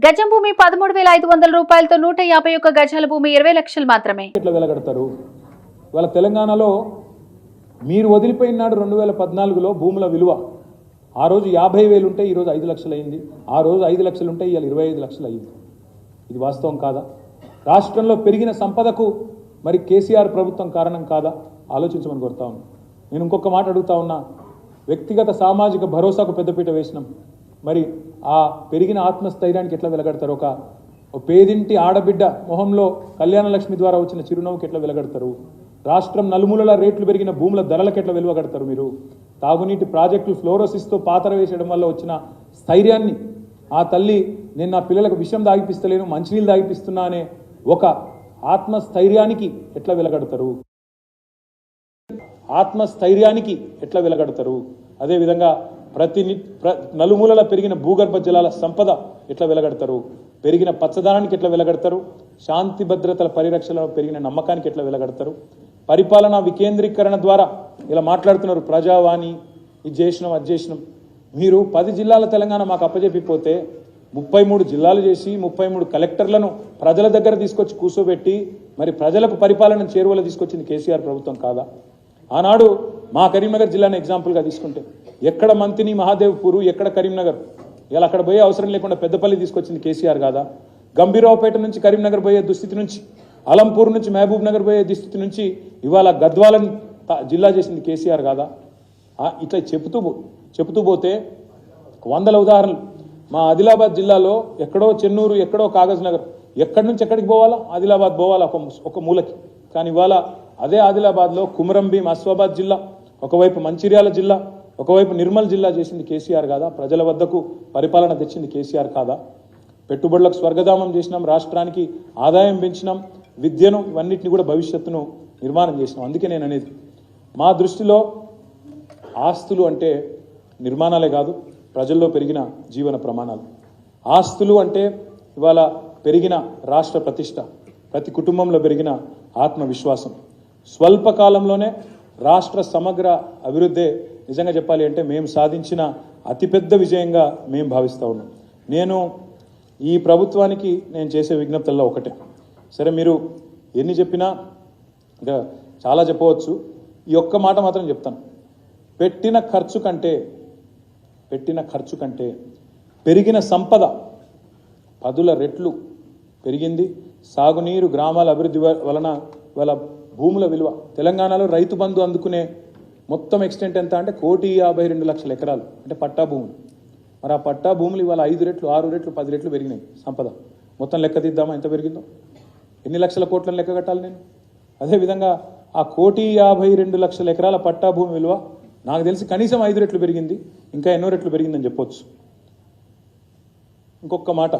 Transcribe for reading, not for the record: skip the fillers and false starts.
గజం భూమి 13,500 రూపాయలతో 151 గజాల భూమి 20 లక్షలు మాత్రమే. ఎట్లా వెలగడతారు? వాళ్ళ తెలంగాణలో మీరు వదిలిపోయినాడు 2014లో భూముల విలువ ఆ రోజు 50,000 ఉంటే ఈ రోజు 5 లక్షలు అయింది. ఆ రోజు 5 లక్షలు ఉంటే ఇవాళ 25 లక్షలు అయింది. ఇది వాస్తవం కాదా? రాష్ట్రంలో పెరిగిన సంపదకు మరి కేసీఆర్ ప్రభుత్వం కారణం కాదా? ఆలోచించమని కోరుతా ఉన్నా. నేను ఇంకొక మాట అడుగుతా ఉన్నా. వ్యక్తిగత సామాజిక భరోసాకు పెద్దపీట వేసినాం. మరి ఆ పెరిగిన ఆత్మస్థైర్యానికి ఎట్లా వెలగడతారు? ఒక పేదింటి ఆడబిడ్డ మొహంలో కళ్యాణ లక్ష్మి ద్వారా వచ్చిన చిరునవ్వుకి ఎట్లా వెలగడతారు? రాష్ట్రం నలుమూలల రేట్లు పెరిగిన భూముల ధరలకు ఎట్లా వెలువగడతారు మీరు? తాగునీటి ప్రాజెక్టులు ఫ్లోరోసిస్తో పాతర వేసేయడం వల్ల వచ్చిన స్థైర్యాన్ని ఆ తల్లి నేను నా పిల్లలకు విషం దాగిపిస్తలేను మంచినీళ్ళు దాగిపిస్తున్నా అనే ఒక ఆత్మస్థైర్యానికి ఎట్లా వెలగడతారు? ఆత్మస్థైర్యానికి ఎట్లా వెలగడతారు? అదేవిధంగా నలుమూలల పెరిగిన భూగర్భ జలాల సంపద ఎట్లా వెలగడతారు? పెరిగిన పచ్చదనానికి ఎట్లా వెలగడతారు? శాంతి భద్రతల పరిరక్షణలో పెరిగిన నమ్మకానికి ఎట్లా వెలగడతారు? పరిపాలనా వికేంద్రీకరణ ద్వారా ఇలా మాట్లాడుతున్నారు. ప్రజావాణి ఇది చేసినాం అది చేసినాం. మీరు 10 జిల్లాల తెలంగాణ మాకు అప్పజెప్పిపోతే 33 జిల్లాలు చేసి 33 కలెక్టర్లను ప్రజల దగ్గర తీసుకొచ్చి కూర్చోబెట్టి మరి ప్రజలకు పరిపాలన చేరువలో తీసుకొచ్చింది కేసీఆర్ ప్రభుత్వం కాదా? ఆనాడు మా కరీంనగర్ జిల్లాను ఎగ్జాంపుల్గా తీసుకుంటే ఎక్కడ మంతిని మహాదేవ్పూరు ఎక్కడ కరీంనగర్ ఇలా అక్కడ పోయే అవసరం లేకుండా పెద్దపల్లి తీసుకొచ్చింది కేసీఆర్ కాదా? గంభీరావుపేట నుంచి కరీంనగర్ పోయే దుస్థితి నుంచి అలంపూర్ నుంచి మహబూబ్ నగర్ పోయే దుస్థితి నుంచి ఇవాళ గద్వాలను జిల్లా చేసింది కేసీఆర్ కాదా? ఇట్లా చెబుతూ పోతే వందల ఉదాహరణలు. మా ఆదిలాబాద్ జిల్లాలో ఎక్కడో చెన్నూరు ఎక్కడో కాగజ్ నగర్ ఎక్కడి నుంచి ఎక్కడికి పోవాలా? ఆదిలాబాద్ పోవాలా ఒక మూలకి. కానీ ఇవాళ అదే ఆదిలాబాద్లో కుమరంభీం ఆసిఫాబాద్ జిల్లా, ఒకవైపు మంచిర్యాల జిల్లా, ఒకవైపు నిర్మల్ జిల్లా చేసింది కేసీఆర్ కాదా? ప్రజల వద్దకు పరిపాలన తెచ్చింది కేసీఆర్ కాదా? పెట్టుబడులకు స్వర్గధామం చేసినాం, రాష్ట్రానికి ఆదాయం పెంచినాం, విద్యను ఇవన్నిటిని కూడా భవిష్యత్తును నిర్మాణం చేసినాం. అందుకే నేను అనేది మా దృష్టిలో ఆస్తులు అంటే నిర్మాణాలే కాదు, ప్రజల్లో పెరిగిన జీవన ప్రమాణాలు. ఆస్తులు అంటే ఇవాళ పెరిగిన రాష్ట్ర ప్రతిష్ట, ప్రతి కుటుంబంలో పెరిగిన ఆత్మవిశ్వాసం, స్వల్పకాలంలోనే రాష్ట్ర సమగ్ర అభివృద్ధి నిజంగా చెప్పాలి అంటే మేము సాధించిన అతిపెద్ద విజయంగా మేము భావిస్తూ ఉన్నాం. నేను ఈ ప్రభుత్వానికి నేను చేసే విజ్ఞప్తుల్లో ఒకటే. సరే మీరు ఎన్ని చెప్పినా ఇంకా చాలా చెప్పవచ్చు. ఈ ఒక్క మాట మాత్రం చెప్తాను. పెట్టిన ఖర్చు కంటే పెరిగిన సంపద 10 రెట్లు పెరిగింది. సాగునీరు గ్రామాల అభివృద్ధి వలన వాళ్ళ భూముల విలువ తెలంగాణలో రైతు బంధు అందుకునే మొత్తం ఎక్స్టెంట్ ఎంత అంటే 1,52,00,000 ఎకరాలు అంటే పట్టా భూములు. మరి ఆ పట్టా భూములు ఇవాళ 5 రెట్లు 6 రెట్లు 10 రెట్లు పెరిగినాయి సంపద. మొత్తం లెక్క తీద్దామా ఎంత పెరిగిందో? ఎన్ని లక్షల కోట్లను లెక్క కట్టాలి నేను? అదేవిధంగా ఆ 1,52,00,000 ఎకరాల పట్టా భూమి విలువ నాకు తెలిసి కనీసం 5 రెట్లు పెరిగింది, ఇంకా ఎన్నో రెట్లు పెరిగిందని చెప్పొచ్చు. ఇంకొక మాట,